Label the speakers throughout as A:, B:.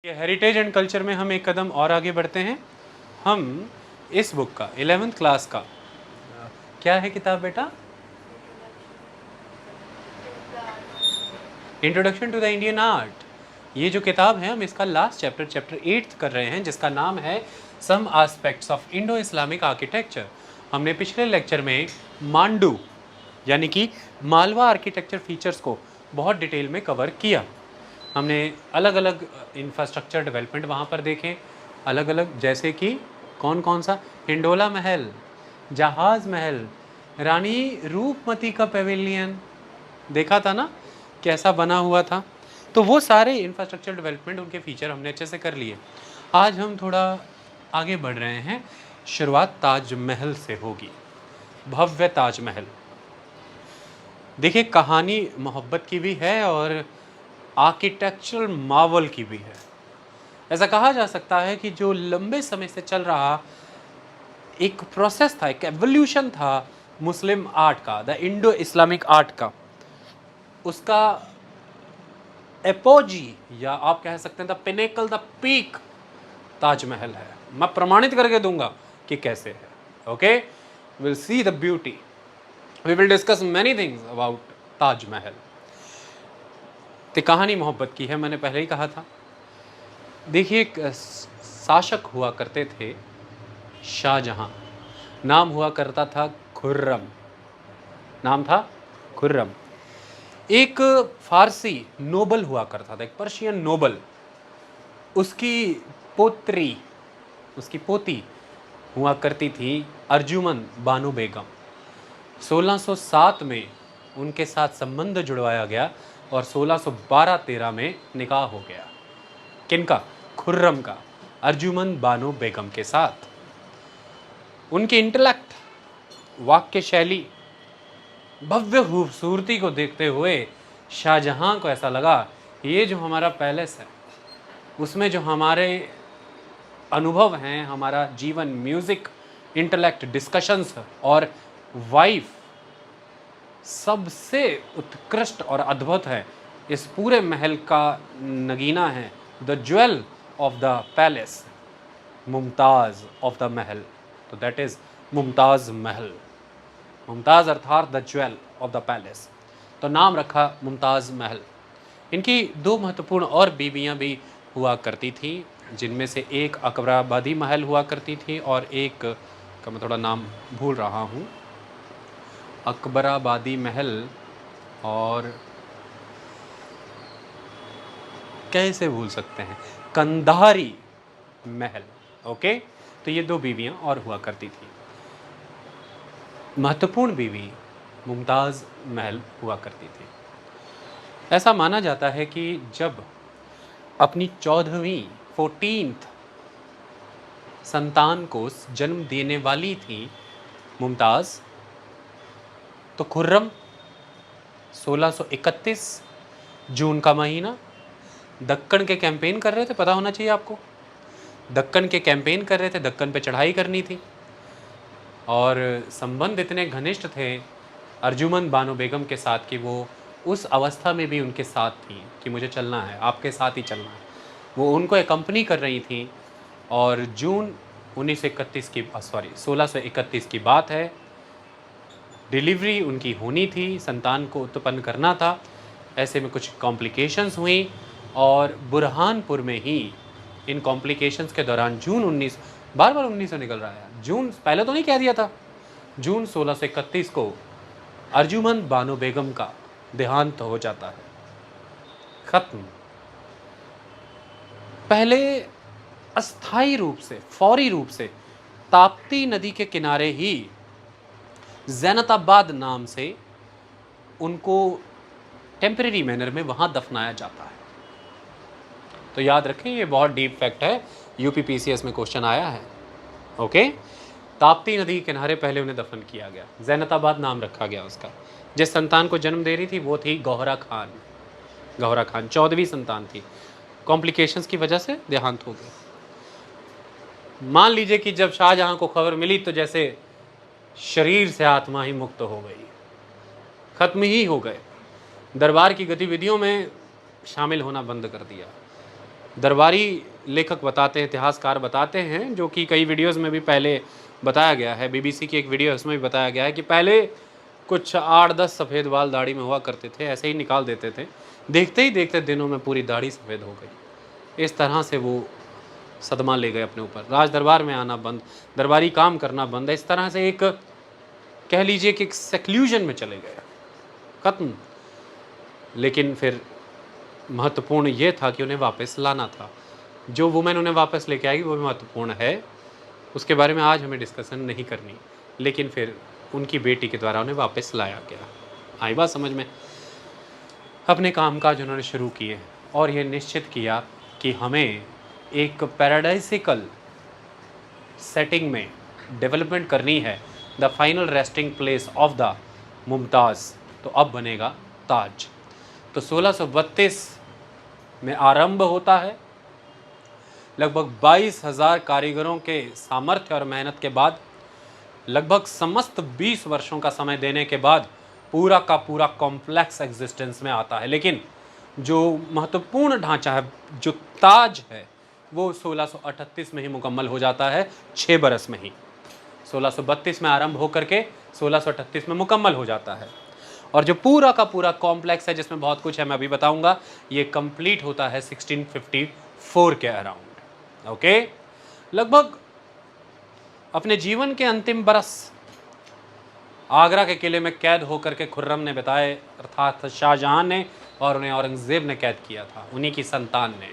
A: ये heritage and culture में हम एक कदम और आगे बढ़ते हैं। हम इस बुक का 11th क्लास का क्या है किताब बेटा? Introduction to the Indian art. ये जो किताब है हम इसका लास्ट चैप्टर 8 कर रहे हैं, जिसका नाम है some aspects of Indo Islamic architecture. हमने पिछले लेक्चर में मांडू यानी कि मालवा आर्किटेक्चर फीचर्स को बहुत डिटेल में कवर किया। हमने अलग अलग इंफ्रास्ट्रक्चर डेवलपमेंट वहाँ पर देखे, अलग अलग, जैसे कि कौन कौन सा, हिंडोला महल, जहाज़ महल, रानी रूपमती का पेविलियन देखा था ना कैसा बना हुआ था। तो वो सारे इंफ्रास्ट्रक्चर डेवलपमेंट, उनके फीचर हमने अच्छे से कर लिए। आज हम थोड़ा आगे बढ़ रहे हैं। शुरुआत ताजमहल से होगी, भव्य ताजमहल। देखिए कहानी मोहब्बत की भी है और आर्किटेक्चरल मार्वल की भी है। ऐसा कहा जा सकता है कि जो लंबे समय से चल रहा एक प्रोसेस था, एक एवोल्यूशन था मुस्लिम आर्ट का, द इंडो इस्लामिक आर्ट का, उसका एपोजी या आप कह सकते हैं the pinnacle, the peak Taj Mahal है। मैं प्रमाणित करके दूंगा कि कैसे है। Okay, will see the beauty, we will discuss many things about Taj Mahal. तो कहानी मोहब्बत की है, मैंने पहले ही कहा था। देखिए एक शासक हुआ करते थे शाहजहां, नाम हुआ करता था खुर्रम, नाम था खुर्रम। एक फारसी नोबल हुआ करता था, एक पर्शियन नोबल, उसकी पोत्री, उसकी पोती हुआ करती थी अर्जुमन बानो बेगम। 1607 में उनके साथ संबंध जुड़वाया गया और 1612-13 में निकाह हो गया। किनका? खुर्रम का, अर्जुमन बानो बेगम के साथ। उनके इंटेलेक्ट, वाक्य शैली, भव्य खूबसूरती को देखते हुए शाहजहां को ऐसा लगा ये जो हमारा पैलेस है, उसमें जो हमारे अनुभव हैं, हमारा जीवन, म्यूजिक, इंटेलेक्ट, डिस्कशंस और वाइफ सबसे उत्कृष्ट और अद्भुत है। इस पूरे महल का नगीना है, the jewel of the palace, Mumtaz of the महल। तो दैट इज़ मुमताज़ महल, मुमताज़ अर्थात the jewel of the palace, तो नाम रखा मुमताज़ महल। इनकी दो महत्वपूर्ण और बीवियां भी हुआ करती थी, जिनमें से एक अकबराबादी महल हुआ करती थी और एक का मैं थोड़ा नाम भूल रहा हूँ, अकबराबादी महल और कैसे भूल सकते हैं, कंधारी महल। ओके, तो ये दो बीवियां और हुआ करती थी। महत्वपूर्ण बीवी मुमताज़ महल हुआ करती थी। ऐसा माना जाता है कि जब अपनी 14th संतान को जन्म देने वाली थी मुमताज़, तो खुर्रम 1631 जून का महीना दक्कन के कैंपेन कर रहे थे, पता होना चाहिए आपको। दक्कन के कैंपेन कर रहे थे, दक्कन पे चढ़ाई करनी थी और संबंध इतने घनिष्ठ थे अर्जुमन बानो बेगम के साथ कि वो उस अवस्था में भी उनके साथ थी कि मुझे चलना है, आपके साथ ही चलना है। वो उनको एकम्पनी कर रही थी और जून 1931 की 1631 की बात है, डिलीवरी उनकी होनी थी, संतान को उत्पन्न करना था। ऐसे में कुछ कॉम्प्लिकेशंस हुई और बुरहानपुर में ही इन कॉम्प्लिकेशंस के दौरान जून 19, बार बार 19 से निकल रहा है, जून पहले तो नहीं कह दिया था, जून 1631 को अर्जुमन बानो बेगम का देहांत हो जाता है, खत्म। पहले अस्थाई रूप से, फौरी रूप से ताप्ती नदी के किनारे ही जैनताबाद नाम से उनको टेम्परेरी मैनर में वहां दफनाया जाता है। तो याद रखें, ये बहुत डीप फैक्ट है, यूपीपीसीएस में क्वेश्चन आया है। ओके, ताप्ती नदी के किनारे पहले उन्हें दफन किया गया, जैनताबाद नाम रखा गया उसका। जिस संतान को जन्म दे रही थी वो थी गौहरा खान। गौहरा खान 14वीं संतान थी, कॉम्प्लिकेशंस की वजह से देहांत हो गया। मान लीजिए कि जब शाहजहां को खबर मिली तो जैसे शरीर से आत्मा ही मुक्त हो गई, खत्म ही हो गए, दरबार की गतिविधियों में शामिल होना बंद कर दिया। दरबारी लेखक बताते हैं, इतिहासकार बताते हैं, जो कि कई वीडियोस में भी पहले बताया गया है, बीबीसी की एक वीडियो है उसमें भी बताया गया है कि पहले कुछ 8-10 सफ़ेद बाल दाढ़ी में हुआ करते थे, ऐसे ही निकाल देते थे, देखते ही देखते दिनों में पूरी दाढ़ी सफ़ेद हो गई। इस तरह से वो सदमा ले गए अपने ऊपर, राज दरबार में आना बंद, दरबारी काम करना बंद है। इस तरह से एक कह लीजिए कि एक सेक्लूजन में चले गए, ख़त्म। लेकिन फिर महत्वपूर्ण ये था कि उन्हें वापस लाना था। जो वुमेन उन्हें वापस लेके आएगी वो भी महत्वपूर्ण है, उसके बारे में आज हमें डिस्कशन नहीं करनी, लेकिन फिर उनकी बेटी के द्वारा उन्हें वापस लाया गया। आई बात समझ में? अपने कामकाज उन्होंने शुरू किए और ये निश्चित किया कि हमें एक पैराडाइसिकल सेटिंग में डेवलपमेंट करनी है, the final resting place of the Mumtaz. तो अब बनेगा ताज। तो 1632 में आरंभ होता है। लगभग 22,000 कारीगरों के सामर्थ्य और मेहनत के बाद, लगभग समस्त 20 वर्षों का समय देने के बाद पूरा का पूरा कॉम्प्लेक्स एग्जिस्टेंस में आता है। लेकिन जो महत्वपूर्ण ढांचा है, जो ताज है, वो 1638 में ही मुकम्मल हो जाता है, 6 बरस में ही। 1632 में आरंभ होकर के 1638 में मुकम्मल हो जाता है। और जो पूरा का पूरा कॉम्प्लेक्स है, जिसमें बहुत कुछ है, मैं अभी बताऊंगा, ये कंप्लीट होता है 1654 के अराउंड। ओके, लगभग अपने जीवन के अंतिम बरस आगरा के किले में कैद होकर के खुर्रम ने बिताए, अर्थात शाहजहां ने, और उन्हें औरंगजेब ने कैद किया था, उन्हीं की संतान ने।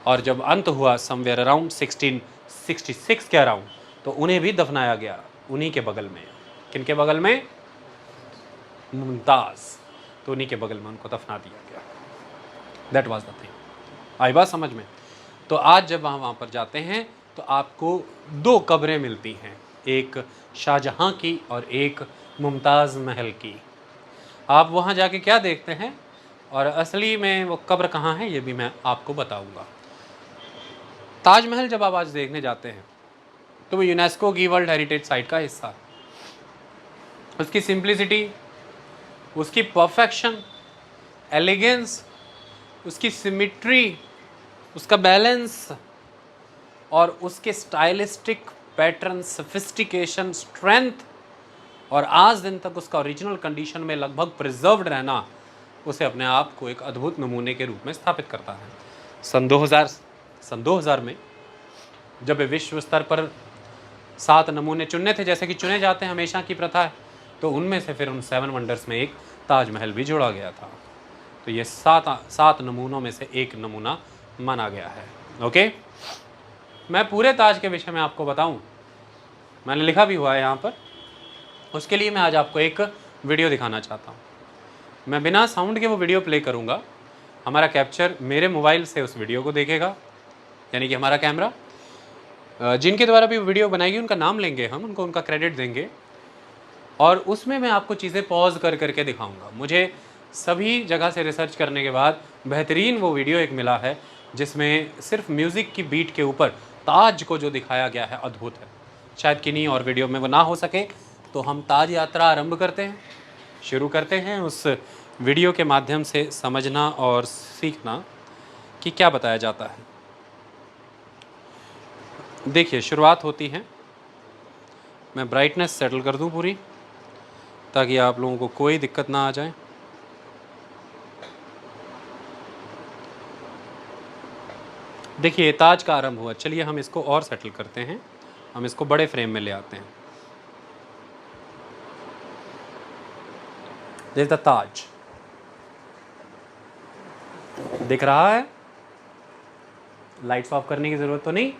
A: और जब अंत हुआ समवेयर अराउंड 1666 के अराउंड, तो उन्हें भी दफनाया गया उन्हीं के बगल में। किनके बगल में? मुमताज़। तो उन्हीं के बगल में उनको दफना दिया गया। That was the thing. आई बात समझ में? तो आज जब वहाँ पर जाते हैं तो आपको 2 कब्रें मिलती हैं, एक शाहजहां की और एक मुमताज़ महल की। आप वहाँ जाके क्या देखते हैं और असली में वो कब्र कहाँ है, ये भी मैं आपको बताऊंगा। ताजमहल जब आप आज देखने जाते हैं तो वो यूनेस्को की वर्ल्ड हेरिटेज साइट का हिस्सा है। उसकी सिंप्लिसिटी, उसकी परफेक्शन, एलिगेंस, उसकी सिमिट्री, उसका बैलेंस और उसके स्टाइलिस्टिक पैटर्न, सोफिस्टिकेशन, स्ट्रेंथ, और आज दिन तक उसका ओरिजिनल कंडीशन में लगभग प्रिजर्व्ड रहना उसे अपने आप को एक अद्भुत नमूने के रूप में स्थापित करता है। सन 2000 में जब विश्व स्तर पर 7 नमूने चुनने थे, जैसे कि चुने जाते हैं, हमेशा की प्रथा है, तो उनमें से फिर उन 7 वंडर्स में एक ताजमहल भी जोड़ा गया था। तो ये 7 नमूनों में से एक नमूना माना गया है। ओके, मैं पूरे ताज के विषय में आपको बताऊं, मैंने लिखा भी हुआ है यहाँ पर, उसके लिए मैं आज आपको एक वीडियो दिखाना चाहता हूँ। मैं बिना साउंड के वो वीडियो प्ले करूँगा, हमारा कैप्चर मेरे मोबाइल से उस वीडियो को देखेगा, यानी कि हमारा कैमरा। जिनके द्वारा भी वीडियो बनाएगी उनका नाम लेंगे हम, उनको उनका क्रेडिट देंगे, और उसमें मैं आपको चीज़ें पॉज कर करके दिखाऊंगा। मुझे सभी जगह से रिसर्च करने के बाद बेहतरीन वो वीडियो एक मिला है, जिसमें सिर्फ म्यूज़िक की बीट के ऊपर ताज को जो दिखाया गया है, अद्भुत है। शायद किन्हीं और वीडियो में वो ना हो सके, तो हम ताज यात्रा आरंभ करते हैं, शुरू करते हैं उस वीडियो के माध्यम से समझना और सीखना कि क्या बताया जाता है। देखिए, शुरुआत होती है, मैं ब्राइटनेस सेटल कर दूं पूरी, ताकि आप लोगों को कोई दिक्कत ना आ जाए। देखिए, ताज का आरंभ हुआ। चलिए हम इसको और सेटल करते हैं, हम इसको बड़े फ्रेम में ले आते हैं। दिस द ताज, दिख रहा है? लाइट्स ऑफ करने की ज़रूरत तो नहीं।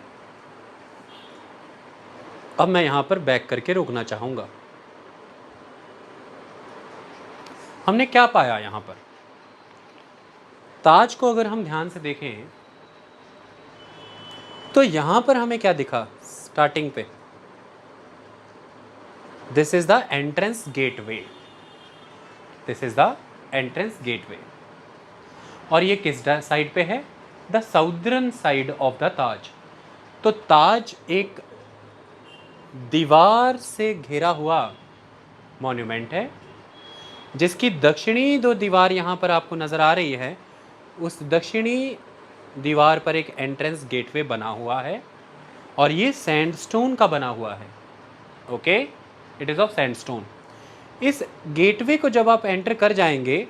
A: अब मैं यहाँ पर बैक करके रोकना चाहूँगा। हमने क्या पाया यहाँ पर? ताज को अगर हम ध्यान से देखें तो यहाँ पर हमें क्या दिखा स्टार्टिंग पे? This is the entrance gateway, this is the entrance gateway. और ये किस साइड पे है? The southern side of the Taj. तो ताज एक दीवार से घिरा हुआ मॉन्यूमेंट है, जिसकी दक्षिणी 2 दीवार यहाँ पर आपको नज़र आ रही है। उस दक्षिणी दीवार पर एक एंट्रेंस गेटवे बना हुआ है और ये सैंडस्टोन का बना हुआ है। Okay, it is of sandstone. इस गेटवे को जब आप एंटर कर जाएंगे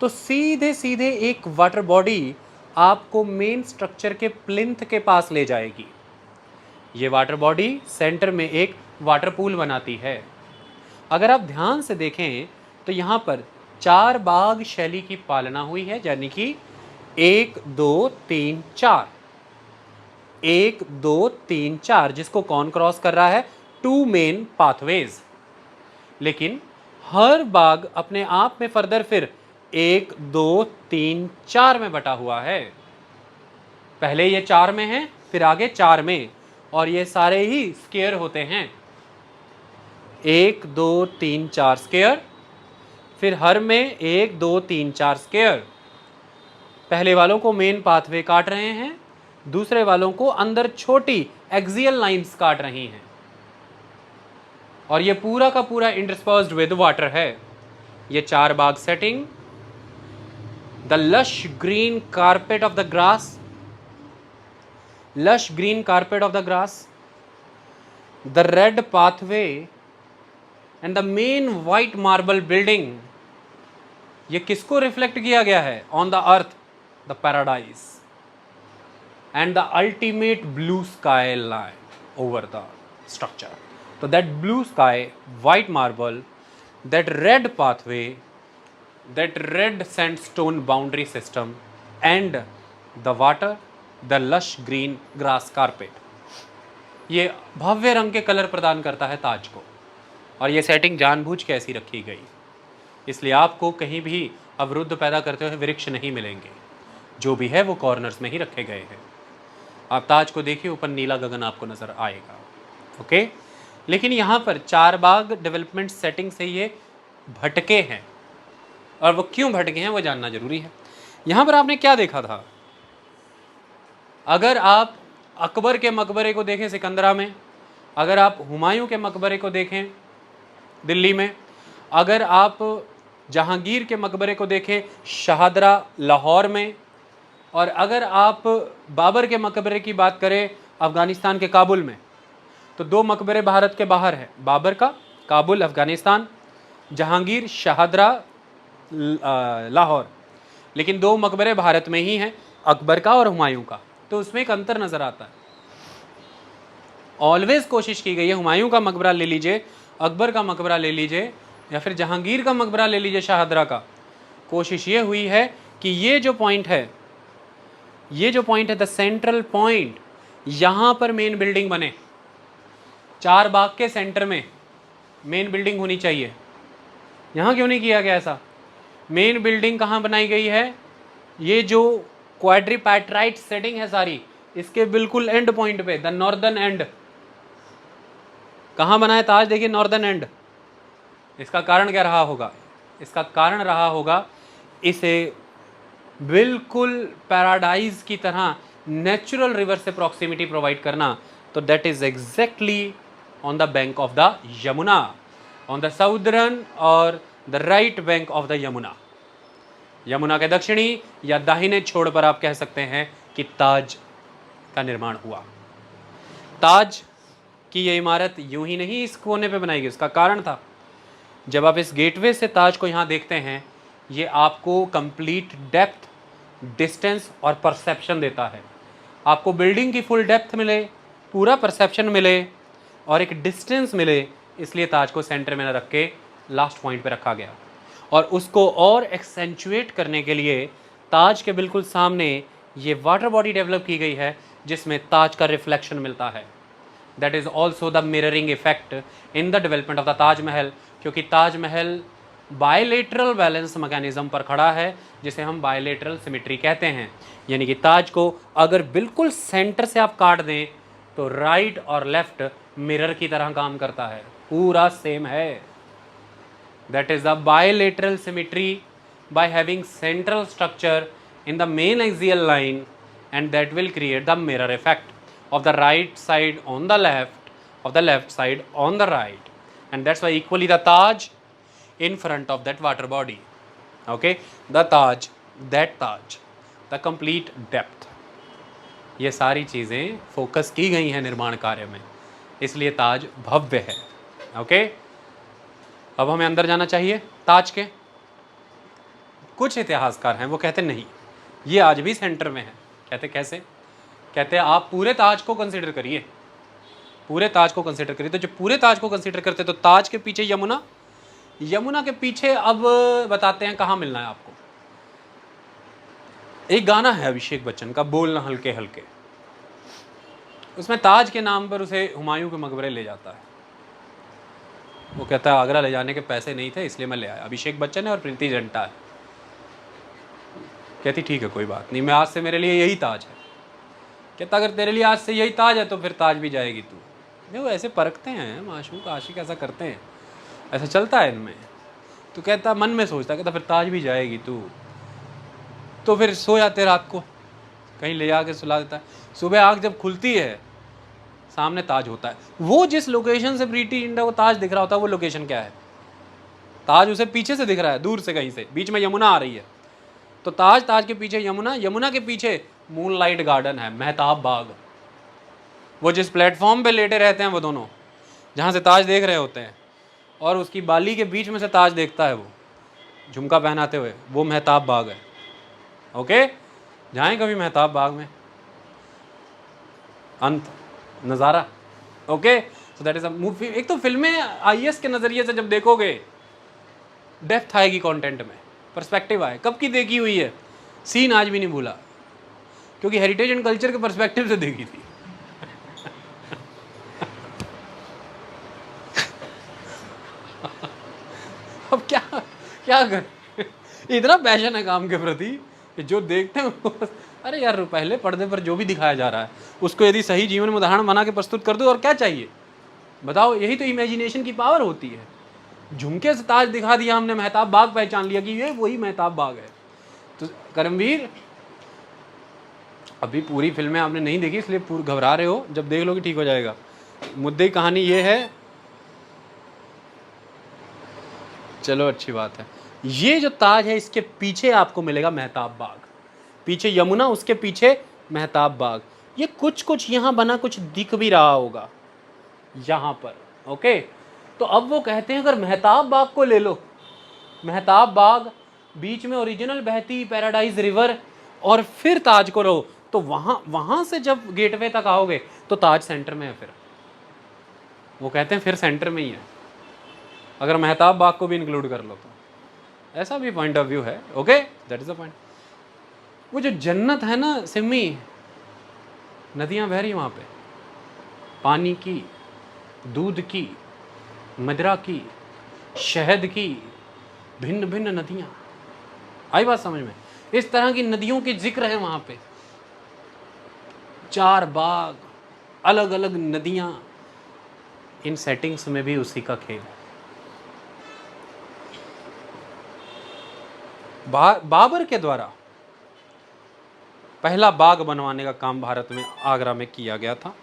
A: तो सीधे सीधे एक वाटर बॉडी आपको मेन स्ट्रक्चर के प्लिंथ के पास ले जाएगी। ये वाटर बॉडी सेंटर में एक वाटर पूल बनाती है। अगर आप ध्यान से देखें तो यहाँ पर 4 बाग शैली की पालना हुई है, यानी कि 1 2 3 4, 1 2 3 4, जिसको कौन क्रॉस कर रहा है? 2 मेन पाथवेज। लेकिन हर बाग अपने आप में फर्दर फिर 1 2 3 4 में बटा हुआ है। पहले ये 4 में है, फिर आगे 4 में, और ये सारे ही स्क्वायर होते हैं। 1 2 3 4 स्क्वायर, फिर हर में 1 2 3 4 स्क्वायर। पहले वालों को मेन पाथवे काट रहे हैं, दूसरे वालों को अंदर छोटी एक्सियल लाइंस काट रही हैं, और ये पूरा का पूरा इंटरस्पर्स्ड विद वाटर है। ये 4 बाग setting, the lush green carpet of the grass, lush green carpet of the grass, the red pathway and the main white marble building, ये किसको रिफ्लेक्ट किया गया है? On the earth, the paradise, and the ultimate blue sky line over the structure. तो that blue sky, white marble, that red pathway, that red sandstone boundary system and the water, the lush green grass carpet, ये भव्य रंग के colour प्रदान करता है ताज को। और ये सेटिंग जानबूझ के ऐसी रखी गई, इसलिए आपको कहीं भी अवरुद्ध पैदा करते हुए वृक्ष नहीं मिलेंगे। जो भी है वो कॉर्नर्स में ही रखे गए हैं। आप ताज को देखिए, ऊपर नीला गगन आपको नज़र आएगा। ओके, लेकिन यहाँ पर 4 बाग डेवलपमेंट सेटिंग से ये भटके हैं, और वो क्यों भटके हैं वो जानना जरूरी है। यहाँ पर आपने क्या देखा था? अगर आप अकबर के मकबरे को देखें सिकंदरा में, अगर आप हुमायूं के मकबरे को देखें दिल्ली में, अगर आप जहांगीर के मकबरे को देखें शाहदरा लाहौर में, और अगर आप बाबर के मकबरे की बात करें अफ़गानिस्तान के काबुल में, तो 2 मकबरे भारत के बाहर है, बाबर का काबुल अफ़गानिस्तान, जहांगीर शाहदरा लाहौर। लेकिन 2 मकबरे भारत में ही हैं, अकबर का और हुमायूं का। तो उसमें एक अंतर नज़र आता है। ऑलवेज कोशिश की गई है, हुमायूं का मकबरा ले लीजिए, अकबर का मकबरा ले लीजिए, या फिर जहांगीर का मकबरा ले लीजिए शाहदरा का, कोशिश ये हुई है कि ये जो पॉइंट है, ये जो पॉइंट है द सेंट्रल पॉइंट, यहाँ पर मेन बिल्डिंग बने। 4 बाग के सेंटर में मेन बिल्डिंग होनी चाहिए। यहाँ क्यों नहीं किया गया ऐसा? मेन बिल्डिंग कहाँ बनाई गई है? ये जो क्वाड्रीपैट्राइट सेटिंग है सारी, इसके बिल्कुल एंड पॉइंट पे, द नॉर्दर्न एंड। कहाँ बना है ताज? देखिए नॉर्दर्न एंड। इसका कारण क्या रहा होगा? इसका कारण रहा होगा इसे बिल्कुल पैराडाइज की तरह नेचुरल रिवर से प्रॉक्सिमिटी प्रोवाइड करना। तो that is exactly on the bank of the Yamuna, on the southern और the right bank of the Yamuna. Yamuna के दक्षिणी या दाहिने छोर पर आप कह सकते हैं कि ताज का निर्माण हुआ। ताज की ये इमारत यूं ही नहीं इस कोने पे बनाई गई, उसका कारण था। जब आप इस गेटवे से ताज को यहाँ देखते हैं, ये आपको कंप्लीट डेप्थ, डिस्टेंस और परसेप्शन देता है। आपको बिल्डिंग की फुल डेप्थ मिले, पूरा परसेप्शन मिले और एक डिस्टेंस मिले, इसलिए ताज को सेंटर में न रख के लास्ट पॉइंट पे रखा गया। और उसको और एक्सेंचुएट करने के लिए ताज के बिल्कुल सामने ये वाटर बॉडी डेवलप की गई है, जिसमें ताज का रिफ्लेक्शन मिलता है। That is also the mirroring effect in the development of the Taj Mahal, क्योंकि ताजमहल बायलेटरल बैलेंस मैकेनिज्म पर खड़ा है, जिसे हम बायलेटरल सिमेट्री कहते हैं। यानी कि ताज को अगर बिल्कुल सेंटर से आप काट दें तो राइट और लेफ्ट मिरर की तरह काम करता है, पूरा सेम है। That is the bilateral symmetry by having central structure in the main axial line, and that will create the mirror effect of the right side on the left, of the left side on the right, and that's why equally the Taj in front of that water body. Okay, the Taj, that Taj, the complete depth. ये सारी चीज़ें focus की गई हैं निर्माण कार्य में, इसलिए ताज भव्य है। ओके, अब हमें अंदर जाना चाहिए ताज के। कुछ इतिहासकार हैं वो कहते नहीं, ये आज भी सेंटर में है। कहते कैसे? कहते आप पूरे ताज को कंसिडर करिए, पूरे ताज को कंसिडर करिए। तो जो पूरे ताज को कंसिडर करते तो ताज के पीछे यमुना, यमुना के पीछे अब बताते हैं कहाँ मिलना है आपको। एक गाना है अभिषेक बच्चन का, बोलना हल्के हल्के, उसमें ताज के नाम पर उसे हुमायूं के मकबरे ले जाता है। वो कहता है आगरा ले जाने के पैसे नहीं थे इसलिए मैं ले आया। अभिषेक बच्चन है और प्रीति जिंटा है। कहती ठीक है कोई बात नहीं, मैं आज से मेरे लिए यही ताज है। कहता अगर तेरे लिए आज से यही ताज है तो फिर ताज भी जाएगी तू। नहीं, वो ऐसे परखते हैं माशूक आशिक, ऐसा करते हैं, ऐसा चलता है इनमें। तो कहता मन में सोचता, कहता फिर ताज भी जाएगी तू। तो फिर सो जाते रात को, कहीं ले आके सुला देता है। सुबह आँख जब खुलती है सामने ताज होता है। वो जिस लोकेशन से प्रीति जिंटा को ताज दिख रहा होता है वो लोकेशन क्या है? ताज उसे पीछे से दिख रहा है, दूर से कहीं से, बीच में यमुना आ रही है। तो ताज, ताज के पीछे यमुना, यमुना के पीछे मूनलाइट गार्डन है, मेहताब बाग। वो जिस प्लेटफॉर्म पे लेटे रहते हैं वो दोनों, जहाँ से ताज देख रहे होते हैं, और उसकी बाली के बीच में से ताज देखता है वो झुमका पहनाते हुए, वो मेहताब बाग है। ओके, जाएं कभी मेहताब बाग में, अंत नज़ारा। Okay, so that is a movie. एक तो फिल्में आईएएस के नज़रिए से जब देखोगे डेप्थ आएगी कंटेंट में, पर्सपेक्टिव आए। कब की देखी हुई है, सीन आज भी नहीं भूला, क्योंकि हेरिटेज एंड कल्चर के पर्सपेक्टिव से देखी थी। अब क्या क्या कर, इतना पैशन है काम के प्रति कि जो देखते हैं अरे यार पहले पर्दे पर जो भी दिखाया जा रहा है उसको यदि सही जीवन में उदाहरण बना के प्रस्तुत कर दो, और क्या चाहिए बताओ। यही तो इमेजिनेशन की पावर होती है। झुमके से ताज दिखा दिया हमने, मेहताब बाग पहचान लिया कि ये वही मेहताब बाग है। तो करमवीर, अभी पूरी फिल्में आपने नहीं देखी इसलिए पूरी घबरा रहे हो, जब देख लोगे ठीक हो जाएगा। मुद्दे की कहानी ये है, चलो अच्छी बात है। ये जो ताज है इसके पीछे आपको मिलेगा मेहताब बाग, पीछे यमुना, उसके पीछे मेहताब बाग। ये कुछ कुछ यहाँ बना कुछ दिख भी रहा होगा यहाँ पर। ओके, तो अब वो कहते हैं अगर मेहताब बाग को ले लो, मेहताब बाग बीच में ओरिजिनल बहती पैराडाइज रिवर, और फिर ताज को रहो, तो वहाँ से जब गेटवे तक आओगे तो ताज सेंटर में है। फिर वो कहते हैं फिर सेंटर में ही है, अगर मेहताब बाग को भी इंक्लूड कर लो तो। ऐसा भी पॉइंट ऑफ व्यू है। Okay, that is the point. वो जो जन्नत है ना सिम्मी, नदियाँ बह रही वहाँ पे, पानी की, दूध की, मदिरा की, शहद की, भिन्न भिन्न नदियाँ। आई बात समझ में? इस तरह की नदियों की जिक्र है वहाँ पे, 4 बाग, अलग अलग नदियाँ। इन सेटिंग्स में भी उसी का खेल है। बाबर के द्वारा पहला बाग बनवाने का काम भारत में आगरा में किया गया था।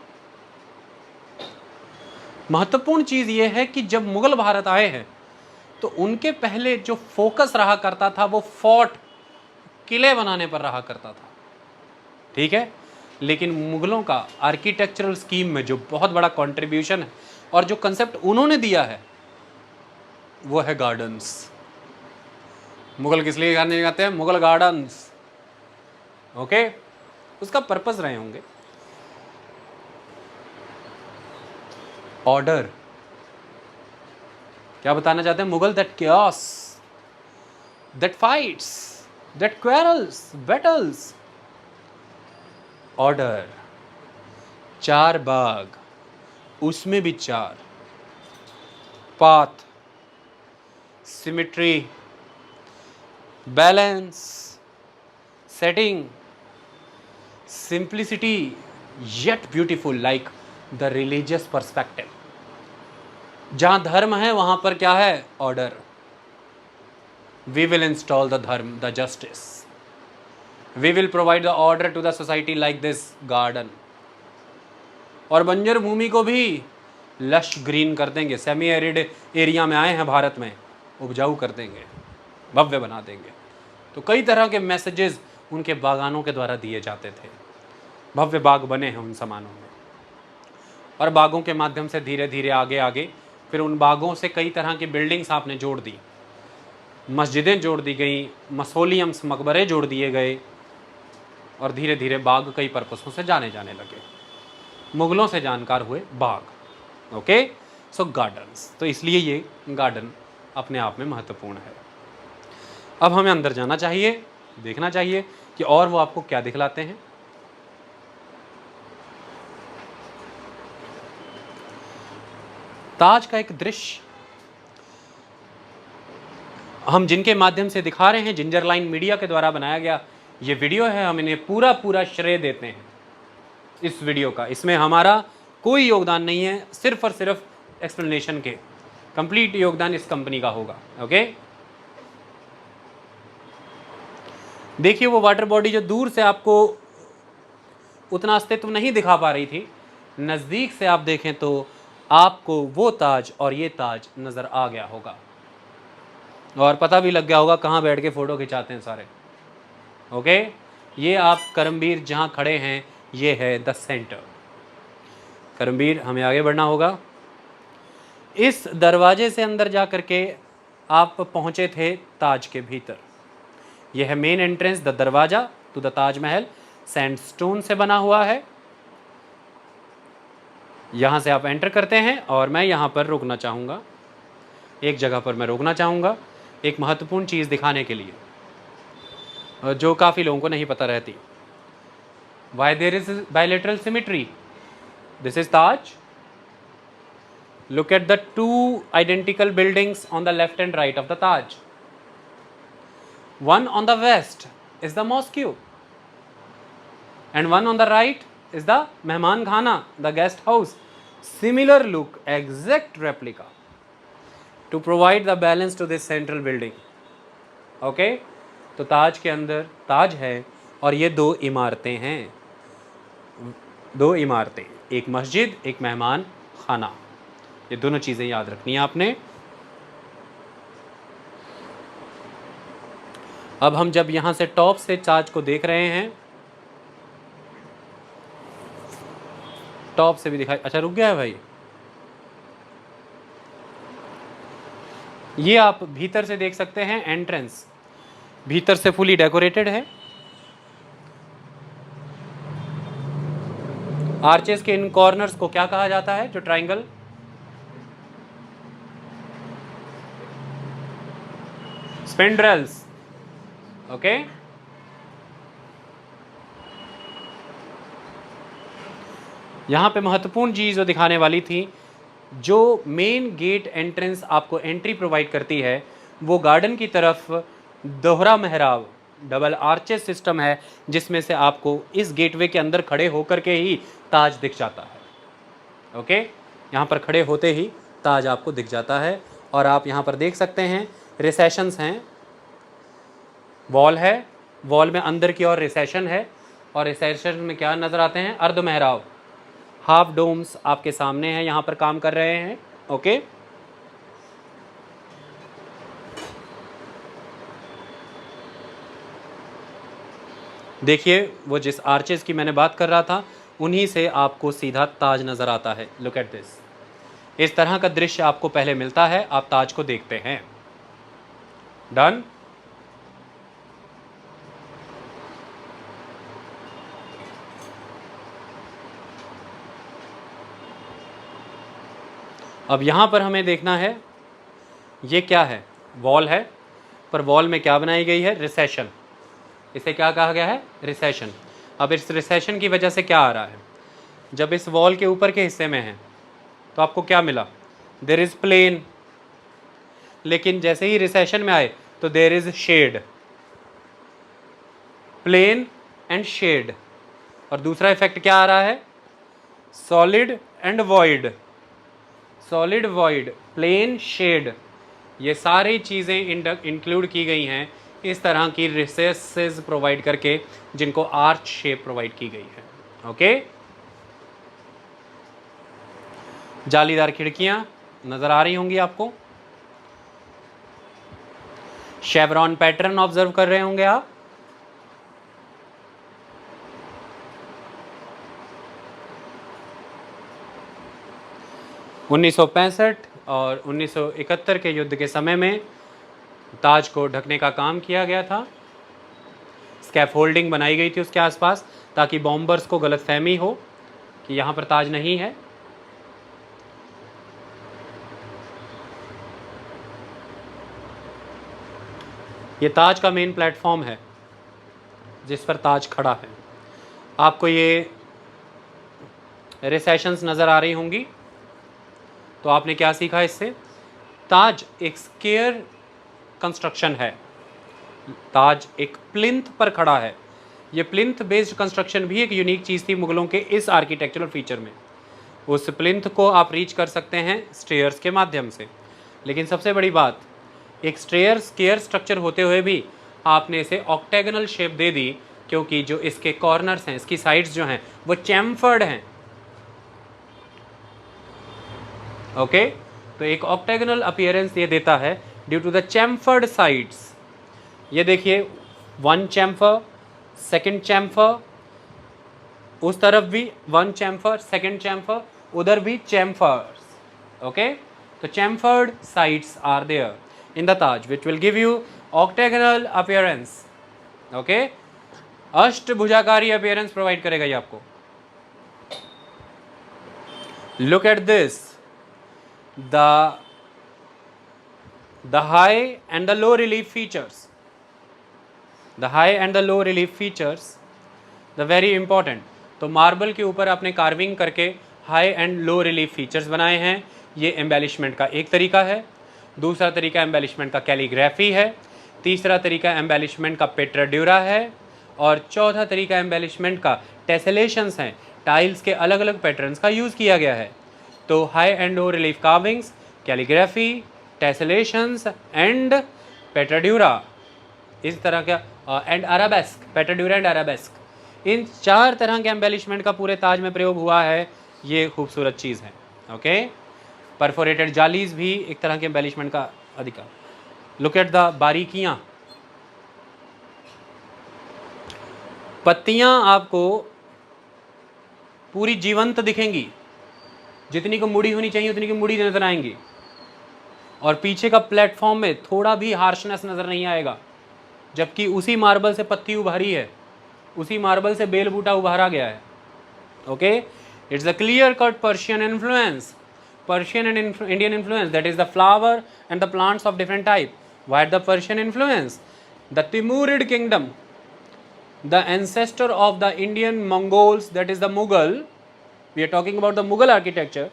A: महत्वपूर्ण चीज यह है कि जब मुगल भारत आए हैं तो उनके पहले जो फोकस रहा करता था वो फोर्ट, किले बनाने पर रहा करता था। ठीक है, लेकिन मुगलों का आर्किटेक्चरल स्कीम में जो बहुत बड़ा कंट्रीब्यूशन है और जो कंसेप्ट उन्होंने दिया है वो है गार्डन्स। मुगल किस लिए गाने गाते हैं? मुगल गार्डन्स। ओके, उसका पर्पस रहे होंगे ऑर्डर। क्या बताना चाहते हैं Mughal? That chaos, that fights, that quarrels, battles, order. 4 बाग, उसमें भी 4, path, symmetry, balance, setting, simplicity yet beautiful, like the religious perspective. जहां धर्म है वहां पर क्या है? Order. We will install the dharma, the justice, we will provide the order to the society like this garden. और बंजर भूमि को भी लश ग्रीन कर देंगे। सेमी एरिड एरिया में आए हैं भारत में, उपजाऊ कर देंगे, भव्य बना देंगे। तो कई तरह के मैसेजेस उनके बागानों के द्वारा दिए जाते थे। भव्य बाग बने हैं उन सामानों में, और बागों के माध्यम से धीरे धीरे आगे आगे फिर उन बागों से कई तरह की बिल्डिंग्स आपने जोड़ दी, मस्जिदें जोड़ दी गई, मसोलियम्स मकबरे जोड़ दिए गए, और धीरे धीरे बाग कई पर्पसों से जाने लगे। मुगलों से जानकार हुए बाग। ओके, सो गार्डन्स, तो इसलिए ये गार्डन अपने आप में महत्वपूर्ण है। अब हमें अंदर जाना चाहिए, देखना चाहिए कि और वो आपको क्या दिखलाते हैं। ताज का एक दृश्य हम जिनके माध्यम से दिखा रहे हैं, जिंजर लाइन मीडिया के द्वारा बनाया गया ये वीडियो है, हम इन्हें पूरा श्रेय देते हैं इस वीडियो का। इसमें हमारा कोई योगदान नहीं है, सिर्फ और सिर्फ एक्सप्लेनेशन के, कंप्लीट योगदान इस कंपनी का होगा। ओके, देखिए वो वाटर बॉडी जो दूर से आपको उतना अस्तित्व नहीं दिखा पा रही थी, नज़दीक से आप देखें तो आपको वो ताज और ये ताज नज़र आ गया होगा, और पता भी लग गया होगा कहाँ बैठ के फ़ोटो खिंचाते हैं सारे। ओके, ये आप करमबीर जहाँ खड़े हैं, ये है द सेंटर। करमबीर, हमें आगे बढ़ना होगा। इस दरवाजे से अंदर जा कर के आप पहुँचे थे ताज के भीतर। यह है मेन एंट्रेंस, द दरवाज़ा टू द ताजमहल, सैंडस्टोन से बना हुआ है। यहाँ से आप एंटर करते हैं, और मैं यहाँ पर रुकना चाहूँगा, एक जगह पर मैं रुकना चाहूँगा एक महत्वपूर्ण चीज़ दिखाने के लिए जो काफ़ी लोगों को नहीं पता रहती। Why there is bilateral symmetry? This is Taj. Look at the two identical buildings on the left and right of the Taj. One on the west is the mosque, and one on the right is the mehman khana, the guest house. Similar look, exact replica, to provide the balance to this central building. Okay, तो ताज के अंदर ताज है, और ये दो इमारतें हैं, दो इमारतें, एक मस्जिद, एक मेहमान खाना। ये दोनों चीज़ें याद रखनी है आपने। अब हम जब यहाँ से टॉप से ताज को देख रहे हैं, टॉप से भी दिखाई, अच्छा रुक गया है भाई, ये आप भीतर से देख सकते हैं। एंट्रेंस भीतर से फुली डेकोरेटेड है। आर्चेस के इन कॉर्नर्स को क्या कहा जाता है, जो ट्राइंगल? स्पिंड्रेल्स। ओके, यहाँ पे महत्वपूर्ण चीज़ जो दिखाने वाली थी, जो मेन गेट एंट्रेंस आपको एंट्री प्रोवाइड करती है, वो गार्डन की तरफ दोहरा मेहराब, डबल आर्चेस सिस्टम है, जिसमें से आपको इस गेटवे के अंदर खड़े होकर के ही ताज दिख जाता है। ओके, यहाँ पर खड़े होते ही ताज आपको दिख जाता है, और आप यहाँ पर देख सकते हैं रिसेशंस हैं, वॉल है, वॉल में अंदर की ओर रिसेशन है, और रिसेशन में क्या नज़र आते हैं, अर्ध मेहराब, हाफ डोम्स आपके सामने हैं, यहाँ पर काम कर रहे हैं। ओके, देखिए वो जिस आर्चेस की मैंने बात कर रहा था, उन्हीं से आपको सीधा ताज नज़र आता है। लुक एट दिस, इस तरह का दृश्य आपको पहले मिलता है, आप ताज को देखते हैं। डन। अब यहाँ पर हमें देखना है, ये क्या है, वॉल है, पर वॉल में क्या बनाई गई है, रिसेशन। इसे क्या कहा गया है, रिसेशन। अब इस रिसेशन की वजह से क्या आ रहा है, जब इस वॉल के ऊपर के हिस्से में है तो आपको क्या मिला, देयर इज़ प्लेन, लेकिन जैसे ही रिसेशन में आए तो there is shade, plain and shade. और दूसरा इफेक्ट क्या आ रहा है, solid and void, solid void, plain shade, ये सारी चीज़ें इंक्लूड की गई हैं इस तरह की रिसेसेस प्रोवाइड करके, जिनको आर्च शेप प्रोवाइड की गई है। ओके, जालीदार खिड़कियां नज़र आ रही होंगी आपको, शेवरॉन पैटर्न ऑब्जर्व कर रहे होंगे आप। 1965 और 1971 के युद्ध के समय में ताज को ढकने का काम किया गया था। स्कैफोल्डिंग बनाई गई थी उसके आसपास ताकि बॉम्बर्स को गलतफहमी हो कि यहाँ पर ताज नहीं है। ये ताज का मेन प्लेटफॉर्म है जिस पर ताज खड़ा है। आपको ये रिसेशंस नज़र आ रही होंगी, तो आपने क्या सीखा इससे? ताज एक स्क्वायर कंस्ट्रक्शन है, ताज एक प्लिंथ पर खड़ा है। ये प्लिंथ बेस्ड कंस्ट्रक्शन भी एक यूनिक चीज़ थी मुगलों के इस आर्किटेक्चरल फीचर में। उस प्लिंथ को आप रीच कर सकते हैं स्टेयर्स के माध्यम से, लेकिन सबसे बड़ी बात, एक स्क्वायर स्ट्रक्चर होते हुए भी आपने इसे ऑक्टेगनल शेप दे दी, क्योंकि जो इसके कॉर्नर्स हैं, इसकी साइड्स जो हैं, वो चैम्फर्ड हैं। ओके, तो एक ऑक्टेगनल अपीयरेंस ये देता है due to the chamfered sides. ये देखिए, वन चैम्फर, सेकंड चैम्फर, उस तरफ भी वन चैम्फर, सेकंड चैम्फर, उधर भी चैम्फर्स। ओके, तो chamfered sides are there in the Taj which will give you octagonal appearance. Okay, अष्टभुजाकारी अपीयरेंस प्रोवाइड करेगा ये आपको। Look at this, the high and the low relief features, the high and the low relief features, the very important। तो marble के ऊपर आपने carving करके high and low relief features बनाए हैं। ये एम्बेलिशमेंट का एक तरीका है। दूसरा तरीका एम्बेलिशमेंट का कैलीग्राफी है। तीसरा तरीका एम्बेलिशमेंट का पेट्राड्यूरा है। और चौथा तरीका एम्बेलिशमेंट का टेसेलेशंस हैं। टाइल्स के अलग अलग पैटर्न्स का यूज़ किया गया है। तो high and low relief carvings, calligraphy, tessellations and pietra dura, इस तरह का and arabesque, pietra dura and arabesque, इन 4 तरह के एम्बेलिशमेंट का पूरे ताज में प्रयोग हुआ है। ये खूबसूरत चीज़ है। ओके, परफोरेटेड जालीज भी एक तरह के एम्बेलिशमेंट का अधिकार। लुक एट द बारीकियाँ, पत्तियाँ आपको पूरी जीवंत दिखेंगी, जितनी को मुड़ी होनी चाहिए उतनी की मुड़ी नजर आएंगी। और पीछे का प्लेटफॉर्म में थोड़ा भी हार्शनेस नज़र नहीं आएगा, जबकि उसी मार्बल से पत्ती उभारी है, उसी मार्बल से बेल बूटा उभारा गया है। Okay, it's a clear cut Persian influence, Persian and Indian influence, that is the flower and the plants of different type. What the Persian influence? The Timurid kingdom, the ancestor of the Indian Mongols, that is the Mughal, we are talking about the Mughal architecture,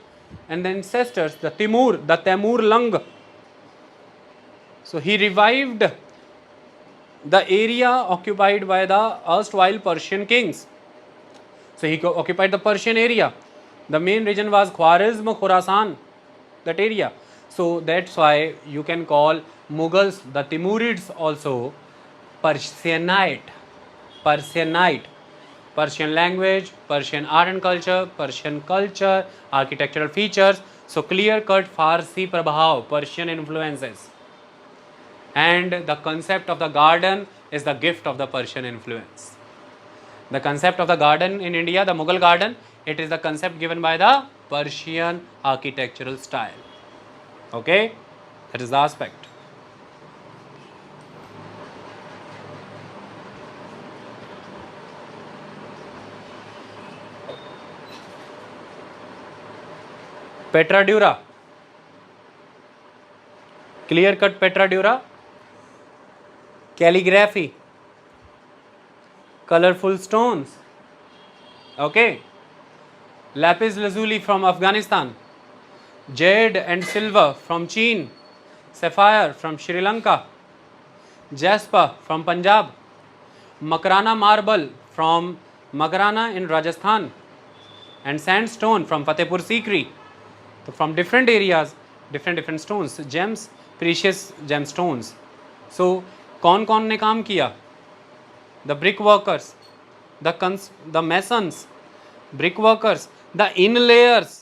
A: and the ancestors, the Temur Lung. So he revived the area occupied by the erstwhile Persian kings. So he occupied the Persian area. The main region was Khwarizm, Khurasan, that area. So that's why you can call Mughals, the Timurids also, Persianite. Persian language, Persian art and culture, Persian culture, architectural features. So clear-cut Farsi prabhav, Persian influences. And the concept of the garden is the gift of the Persian influence. The concept of the garden in India, the Mughal garden, it is the concept given by the Persian architectural style. Okay, that is the aspect. Petradura, clear cut Petradura, calligraphy, colorful stones, okay, lapis lazuli from Afghanistan, jade and silver from China, sapphire from Sri Lanka, jasper from Punjab, Makrana marble from Makrana in Rajasthan, and sandstone from Fatehpur Sikri. So from different areas, different stones, gems, precious gemstones. So कौन ने काम किया? The brick workers, the masons, brick workers, the inlayers,